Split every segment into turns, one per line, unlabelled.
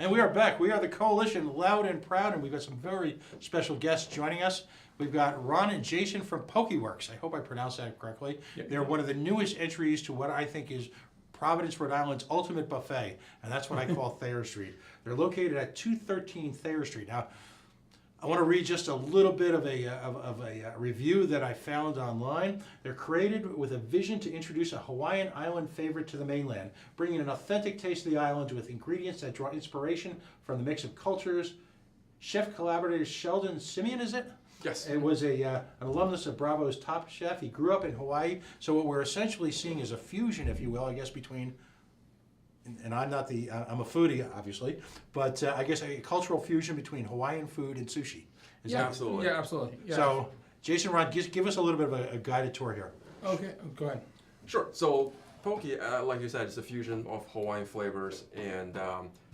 And we are back. We are the Coalition, loud and proud, and we've got some very special guests joining us. We've got Ron and Jason from Pokeworks. I hope I pronounced that correctly.
Yep.
They're one of the newest entries to what I think is Providence, Rhode Island's ultimate buffet, and that's what I call Thayer Street. They're located at 213 Thayer Street. Now, I want to read just a little bit of a review that I found online. They're created with a vision to introduce a Hawaiian island favorite to the mainland, bringing an authentic taste of the islands with ingredients that draw inspiration from the mix of cultures. Chef collaborator Sheldon Simeon, is it?
Yes.
It was an alumnus of Bravo's Top Chef. He grew up in Hawaii. So what we're essentially seeing is a fusion, if you will, I guess, between, and I'm not the, I'm a foodie, obviously, but I guess a cultural fusion between Hawaiian food and sushi. Is
Yeah,
that-
absolutely. Yeah, absolutely. Yeah.
So, Jason, Ron, give us a little bit of a guided tour here.
Okay, go ahead.
Sure. So poke, like you said, it's a fusion of Hawaiian flavors and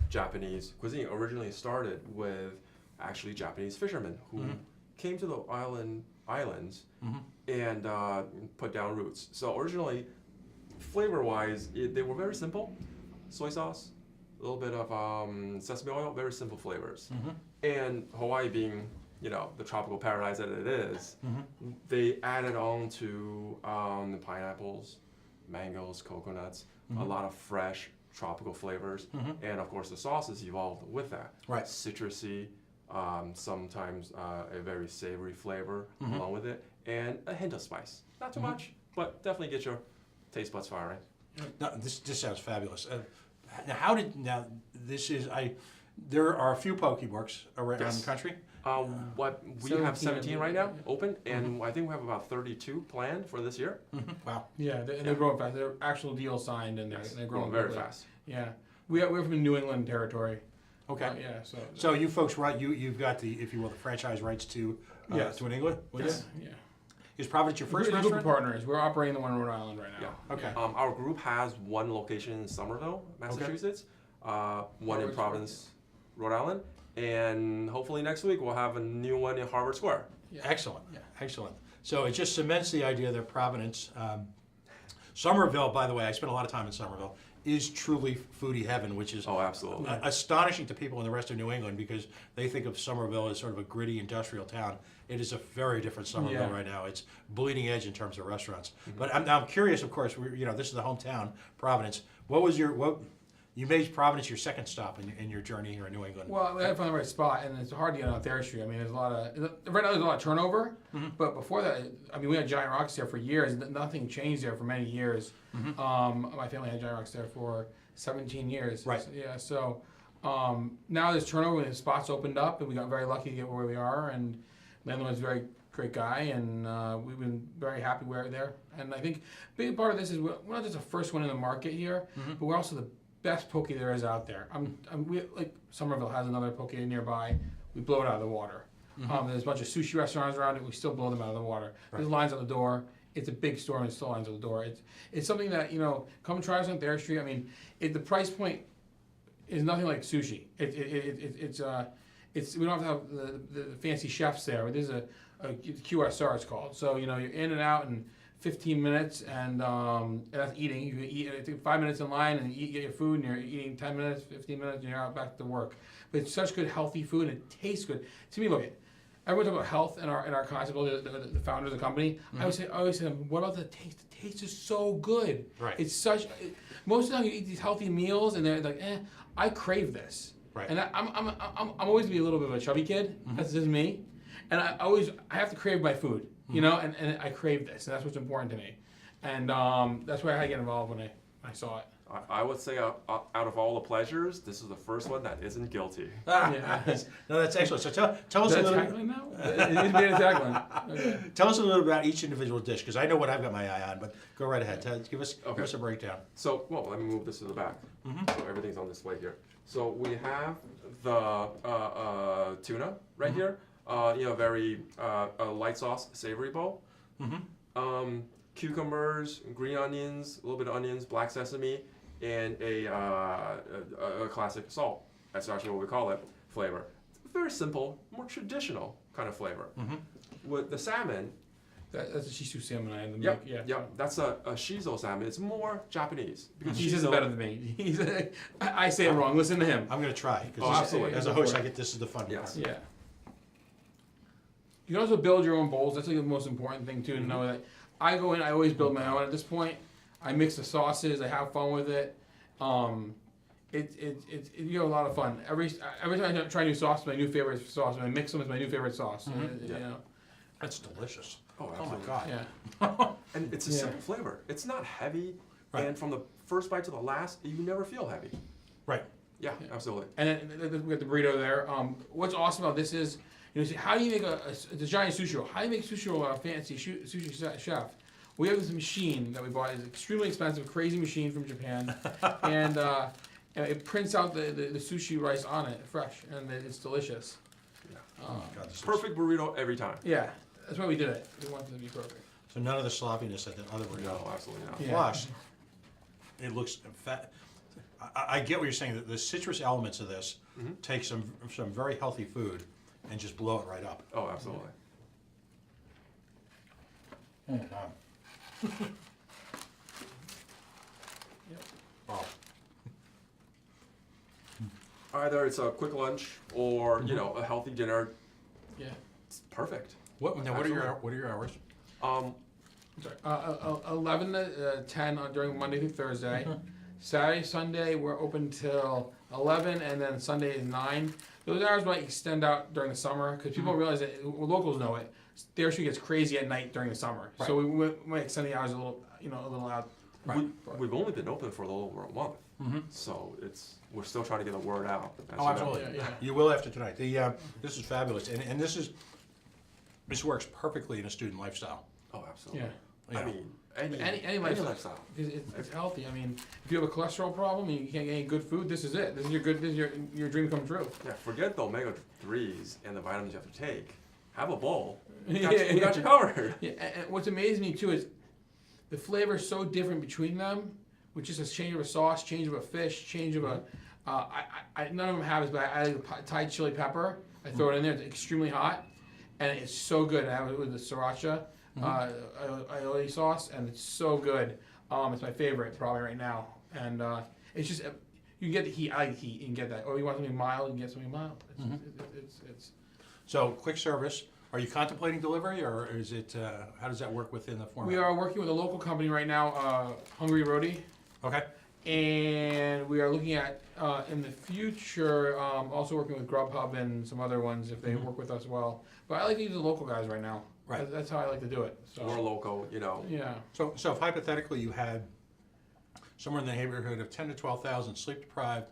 Japanese cuisine. Originally started with actually Japanese fishermen who came to the islands and put down roots. So originally, flavor-wise, they were very simple. Soy sauce, a little bit of sesame oil, very simple flavors. And Hawaii being, the tropical paradise that it is, they added on to the pineapples, mangoes, coconuts, a lot of fresh tropical flavors, and of course the sauces evolved with that.
Right.
Citrusy, sometimes a very savory flavor along with it, and a hint of spice. Not too much, but definitely get your taste buds firing.
No, this sounds fabulous. Now there are a few Pokeworks around
Yes.
the country.
What we
17,
have 17 right now
yeah.
open, and I think we have about 32 planned for this year.
Wow.
Yeah, they're growing fast. They're actual deals signed, and they're growing
very
quickly.
fast.
Yeah, we're from New England territory.
Okay.
Yeah, so.
So you folks, right? You've got the, if you will, the franchise rights to
Yes.
to New England. Would
Yes.
you?
Yeah.
Is Providence your first
We're a group of
restaurant?
partners. We're operating the one in Rhode Island right now.
Yeah.
Okay.
Our group has one location in Somerville, Massachusetts, one in
Harvard
Providence, Rhode Island, and hopefully next week we'll have a new one in Harvard Square.
Yeah.
Excellent. Excellent. So it just cements the idea that Providence, Somerville, by the way, I spent a lot of time in Somerville, is truly foodie heaven, which is
Oh, absolutely.
astonishing to people in the rest of New England because they think of Somerville as sort of a gritty industrial town. It is a very different Somerville
Yeah.
right now. It's bleeding edge in terms of restaurants. But I'm curious, of course. This is the hometown, Providence. You made Providence your second stop in your journey here in New England?
Well, we had to find the right spot, and it's hard to get on Thayer Street. I mean, there's a lot of right now. There's a lot of turnover, but before that, I mean, we had Giant Rocks there for years. Nothing changed there for many years. My family had Giant Rocks there for 17 years.
Right.
Yeah. So now there's turnover, and the spots opened up, and we got very lucky to get where we are. And landlord's a very great guy, and we've been very happy we're there. And I think a big part of this is we're not just the first one in the market here, but we're also the best poke there is out there. We like Somerville has another poke nearby. We blow it out of the water. There's a bunch of sushi restaurants around it. We still blow them out of the water. There's lines on the door. It's a big store and there's still lines on the door. It's something that come and try us on Thayer Street. I mean, the price point is nothing like sushi. We don't have to have the fancy chefs there. There's a QSR it's called. So you're in and out in 15 minutes, and that's eating. You can eat. I think 5 minutes in line, and you get your food, and you're eating 10 minutes, 15 minutes, and you're out back to work. But it's such good, healthy food, and it tastes good. To me, look, everyone talks about health in our concept. The founder of the company, I always say, what about the taste? The taste is so good.
Right.
It's most of the time you eat these healthy meals, and they're like, I crave this.
Right.
And I'm always gonna be a little bit of a chubby kid. That's just me, and I have to crave my food. And I crave this, and that's what's important to me. And that's why I had to get involved when I saw it.
I would say out of all the pleasures, this is the first one that isn't guilty.
Yeah.
No, that's excellent. So tell us
Is
a
that
little.
tackling now? It is made a tackling. Okay.
Tell us a little about each individual dish, because I know what I've got my eye on, but go right ahead. Give us a breakdown.
So, let me move this to the back. So everything's on display here. So we have the tuna right here. Very light sauce, savory bowl. Cucumbers, green onions, a little bit of onions, black sesame, and a classic salt. That's actually what we call it, flavor. Very simple, more traditional kind of flavor. With the salmon,
That's a Shisu salmon I had.
Yep,
Yeah.
yep. That's a shiso salmon. It's more Japanese because
He says it
shiso-
better than me. I say it wrong. Listen to him.
I'm gonna try. 'Cause
Oh,
this-
absolutely.
As a host, I get this is the fun
Yes.
part.
Yeah. You can also build your own bowls. That's like the most important thing too. To know that I go in, I always build my own. At this point, I mix the sauces. I have fun with it. You have a lot of fun. Every time I try a new sauce, my new favorite sauce. When I mix them, it's my new favorite sauce.
Yeah.
You know.
That's delicious.
Oh,
Oh my
absolutely.
god.
Yeah.
And it's a
Yeah.
simple flavor. It's not heavy,
Right.
and from the first bite to the last, you never feel heavy.
Right.
Yeah, absolutely.
And then we got the burrito there. What's awesome about this is, how do you make the giant sushi roll? How do you make sushi roll a fancy sushi chef? We have this machine that we bought. It's extremely expensive, crazy machine from Japan, and it prints out the sushi rice on it, fresh, and it's delicious.
Yeah.
Oh my god. This is-
Perfect burrito every time.
Yeah, that's why we did it. We wanted it to be perfect.
So none of the sloppiness that the other burrito.
No, absolutely not.
Yeah.
Plus, it looks fat. I get what you're saying. That the citrus elements of this
Mhm.
take some very healthy food and just blow it right up.
Oh, absolutely.
Oh my god.
Yep.
Wow.
Either it's a quick lunch or
Mm-hmm.
you know a healthy dinner.
Yeah.
It's perfect.
What now?
Absolutely.
What are your hours?
Um,
Sorry. 11 to 10 during Monday through Thursday. Saturday, Sunday, we're open till 11, and then Sunday is 9. Those hours might extend out during the summer because people realize that locals know it. Their street gets crazy at night during the summer, so we might extend the hours a little out.
Right.
we've only been open for a little over a month,
Mm-hmm.
so we're still trying to get the word out. as
Oh,
you know.
absolutely.
Yeah, yeah.
You will after tonight. This is fabulous, and this works perfectly in a student lifestyle.
Oh, absolutely.
Yeah.
Yeah.
I mean,
Any lifestyle. Because it's healthy. I mean, if you have a cholesterol problem and you can't get any good food, this is it. This is your dream come true.
Yeah, forget the omega-3s and the vitamins you have to take. Have a bowl. We
Yeah,
got, we got you covered.
Yeah, and what's amazing me too is the flavor is so different between them, with just a change of a sauce, change of a fish, change of a. None of them have it, but I like the Thai chili pepper. I throw it in there. It's extremely hot, and it's so good. I have it with the sriracha aioli sauce, and it's so good. It's my favorite probably right now, and it's just you can get the heat. I like the heat. You can get that. Or you want something mild, you can get something mild. It's
So quick service. Are you contemplating delivery, or is it? How does that work within the format?
We are working with a local company right now, Hungry Roadie.
Okay.
And we are looking at, in the future, also working with Grubhub and some other ones if they work with us well. But I like to use the local guys right now.
Right.
That's how I like to do it. So,
We're local, you know.
yeah.
So if hypothetically you had somewhere in the neighborhood of 10 to 12,000 sleep-deprived,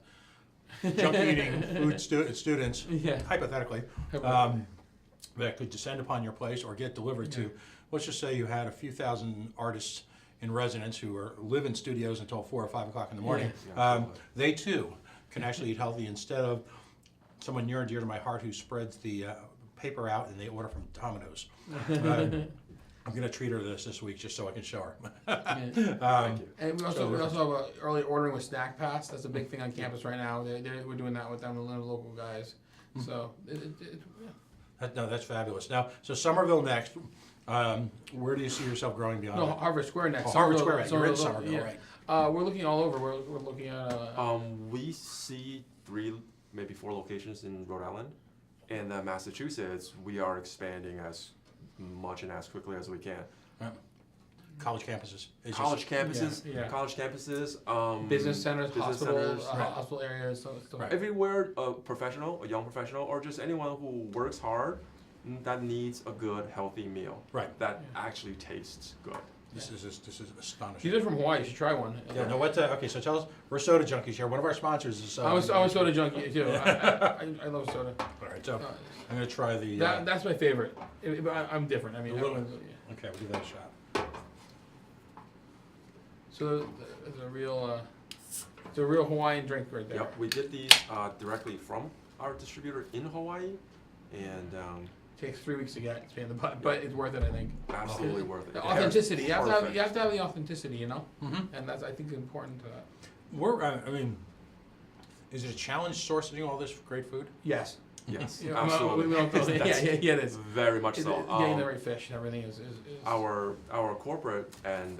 junk-eating students,
Yeah.
hypothetically, that could descend upon your place or get delivered to, let's just say you had a few thousand artists in residence who live in studios until 4 or 5 o'clock in the morning.
Yeah, absolutely.
They too can actually eat healthy instead of someone near and dear to my heart who spreads the paper out and they order from Domino's. I'm going to treat her this week just so I can show her.
Thank you.
And we also have early ordering with Snack Pass. That's a big thing on campus right now. We're doing that with them, the local guys. So
No, that's fabulous. Now, so Somerville next. Where do you see yourself growing beyond
no,
that?
Harvard Square next.
Oh, Harvard
Somerville-
Square, right. You're in
Somerville,
Somerville,
yeah.
right.
We're looking all over. We're looking at.
We see 3, maybe 4 locations in Rhode Island. In Massachusetts, we are expanding as much and as quickly as we can.
College campuses. It's
College campuses,
yeah.
college campuses,
business centers,
business
hospitals,
centers,
right.
hospital areas. So
Right.
everywhere a professional, a young professional, or just anyone who works hard that needs a good, healthy meal
Right.
that actually tastes good.
This is astonishing.
These are from Hawaii. You should try one.
Yeah. No. What? Okay. So tell us. We're Soda Junkies here. One of our sponsors is.
I was soda junkie too. I love soda.
All right. So I'm going to try the.
That's my favorite. But I'm different. I mean,
The little-
everyone's- yeah.
Okay. We'll give that a shot.
So it's a real Hawaiian drink right there.
Yep, we did these directly from our distributor in Hawaii, and
Takes 3 weeks to get, but it's worth it. I think.
absolutely worth it.
The
It
authenticity. You have to have.
perfect.
You have to have the authenticity. You know.
Mm-hmm.
And that's I think important to that.
I mean, Is it a challenge sourcing all this great food?
Yes.
Yes,
Yeah,
absolutely.
we don't- yeah,
That's
yeah, it is.
Very much so.
Getting the right fish and everything is
Our corporate and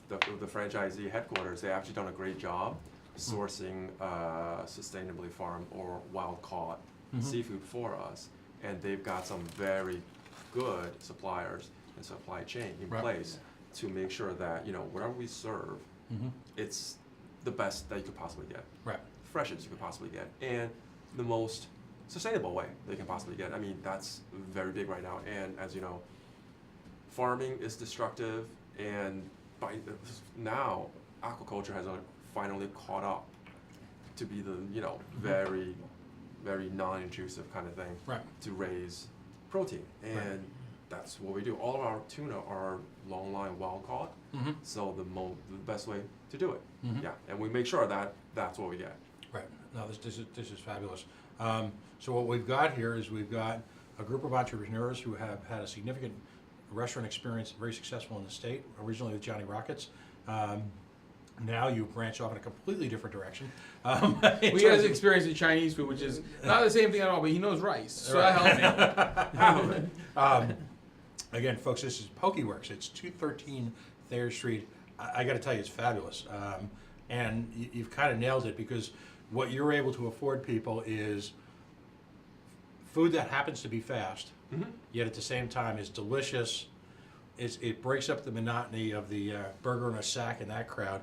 the franchisee headquarters, they actually done a great job sourcing sustainably farmed or wild caught seafood for us, and they've got some very good suppliers and supply chain in
Right.
place to make sure that whatever we serve, it's the best that you could possibly get,
Right.
freshest you could possibly get, and the most sustainable way they can possibly get. I mean, that's very big right now, and as you know, farming is destructive, and by now aquaculture has finally caught up to be the very, very non-intrusive kind of thing
Right.
to raise protein, and
Right.
that's what we do. All of our tuna are long line wild caught,
Mm-hmm.
so the best way to do it.
Mhm.
Yeah, and we make sure that that's what we get.
Right. No, this is fabulous. So what we've got here is we've got a group of entrepreneurs who have had a significant restaurant experience, very successful in the state, originally with Johnny Rockets. Now you branch off in a completely different direction.
we has experience in Chinese food, which is not the same thing at all, but he knows rice, so that helped me.
Again, folks, this is PokeWorks. It's 213 Thayer Street. I got to tell you, it's fabulous. And you've kind of nailed it, because what you're able to afford people is food that happens to be fast, yet at the same time is delicious. It breaks up the monotony of the burger in a sack and that crowd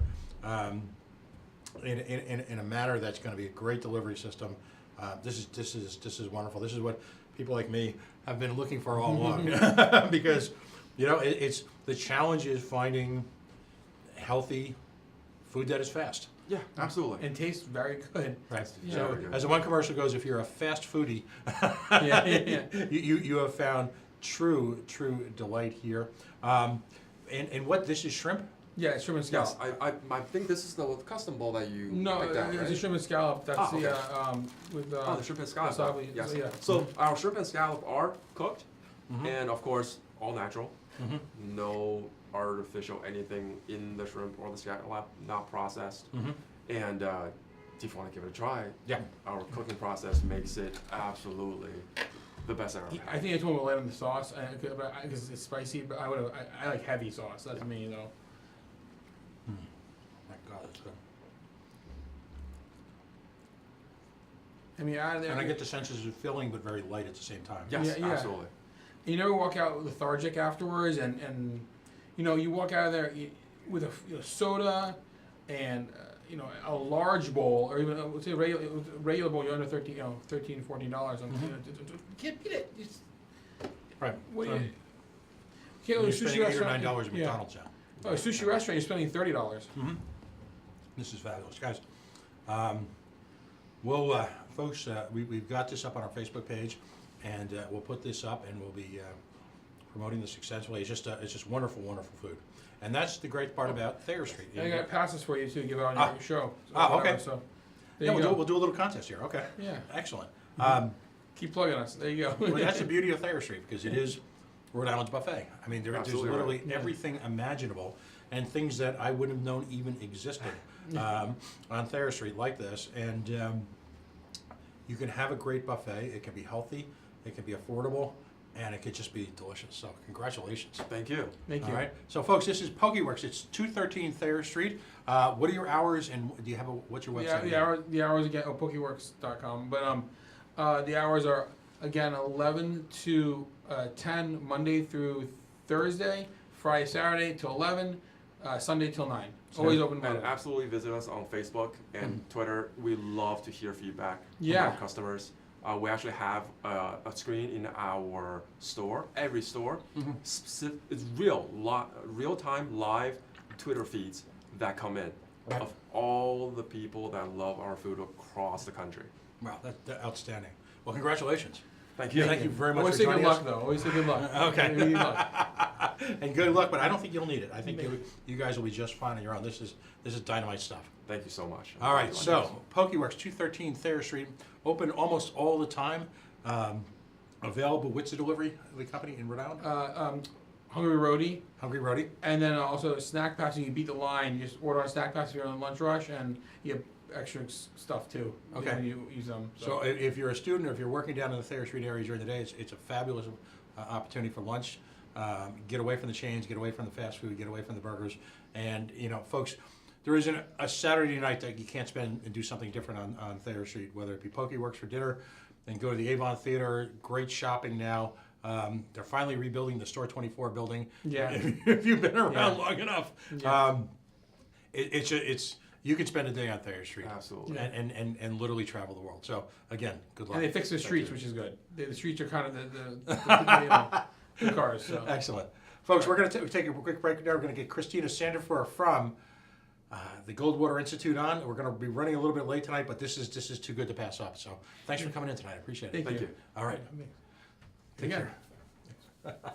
in a manner that's going to be a great delivery system. This is wonderful. This is what people like me have been looking for all along, because it's the challenge is finding healthy food that is fast.
Yeah, absolutely.
And tastes very good.
Right.
Yeah.
So,
Very good.
as the one commercial goes, if you're a fast foodie,
Yeah.
you have found true delight here. And what this is shrimp?
Yeah, shrimp and scallop.
Yes, I think this is the custom bowl that you
No,
picked out,
it's
right?
a shrimp and scallop. That's
Ah,
with
Oh, the shrimp and scallop.
wasabi,
Yes.
so, yeah.
So our shrimp and scallop are cooked,
Mhm.
and of course all natural.
Mhm.
No artificial anything in the shrimp or the scallop, not processed.
Mhm.
And if you want to give it a try,
Yeah.
our cooking process makes it absolutely the best I've ever
I
had.
think I told him to let him the sauce because it's spicy, but I like heavy sauce. That's me though.
My God, that's good.
I mean, out of there.
And I get the sense it's filling but very light at the same time.
Yes,
Yeah, yeah.
absolutely.
You never walk out lethargic afterwards, and you walk out of there with a soda and a large bowl, or even let's say a regular bowl. You're under $13, $13, $14. Can't beat it. It's,
Right.
what do
So
you can't go
you're
to a sushi
spending $8 or
restaurant.
$9 at
yeah.
McDonald's now.
Oh, a sushi restaurant, you're spending $30.
This is fabulous, guys. Folks, we've got this up on our Facebook page, and we'll put this up, and we'll be promoting this successfully. It's just wonderful, wonderful food, and that's the great part about Thayer Street.
And I got passes for you too. Give it on
Ah.
your show. So
Ah,
whatever,
okay.
So there
Yeah,
you go.
we'll do a little contest here. Okay,
Yeah.
excellent.
Keep plugging us. There you go.
Well, that's the beauty of Thayer Street, because it is Rhode Island's buffet. I mean, there's
Absolutely
literally
right. Yeah.
everything imaginable, and things that I wouldn't have known even existed on Thayer Street like this. And you can have a great buffet. It can be healthy, it can be affordable, and it could just be delicious. So congratulations.
Thank you.
Thank you.
All right. So folks, this is PokeWorks. It's 213 Thayer Street. What are your hours, and do you have what's your
Yeah,
website?
the hours again. Pokeworks.com. But the hours are again 11 to 10 Monday through Thursday, Friday, Saturday till 11, Sunday till 9. Always open
And
Monday.
absolutely visit us on Facebook and Twitter. We love to hear feedback
Yeah.
from our customers. We actually have a screen in our store, every store. It's real-time live Twitter feeds that come in
Right.
of all the people that love our food across the country.
Wow, that's outstanding. Well, congratulations.
Thank you.
Thank you very much
Always
for
say good
joining
luck
us.
though. Always say good luck.
Okay.
You need luck.
And good luck, but I don't think you'll need it. I think you guys will be just fine on your own. This is dynamite stuff.
Thank you so much.
All right, so PokeWorks, 213 Thayer Street, open almost all the time. Available. What's the delivery of the company in Rhode Island?
Hungry Roadie.
Hungry Roadie.
And then also snack packs, and you beat the line. You just order on snack packs if you're on lunch rush, and you have extra stuff too.
Okay.
When you use them.
So if you're a student or if you're working down in the Thayer Street area during the day, it's a fabulous opportunity for lunch. Get away from the chains, get away from the fast food, get away from the burgers. And, you know, folks, there isn't a Saturday night that you can't spend and do something different on Thayer Street, whether it be Pokey Works for dinner, then go to the Avon Theater, great shopping now. They're finally rebuilding the Store 24 building.
Yeah.
If you've been around
Yeah.
long enough.
Yeah.
It's you can spend a day on Thayer Street.
Absolutely.
Yeah.
And literally travel the world. So again, good luck.
And they fix the
Thank
streets,
you.
which is good. The streets are kind of the cars. So.
Excellent. Folks, we're going to take a quick break now. We're going to get Christina Sandifer from the Goldwater Institute on. We're going to be running a little bit late tonight, but this is too good to pass up. So thanks for coming in tonight. I appreciate it.
Thank you.
All right.
Take care.
Take care.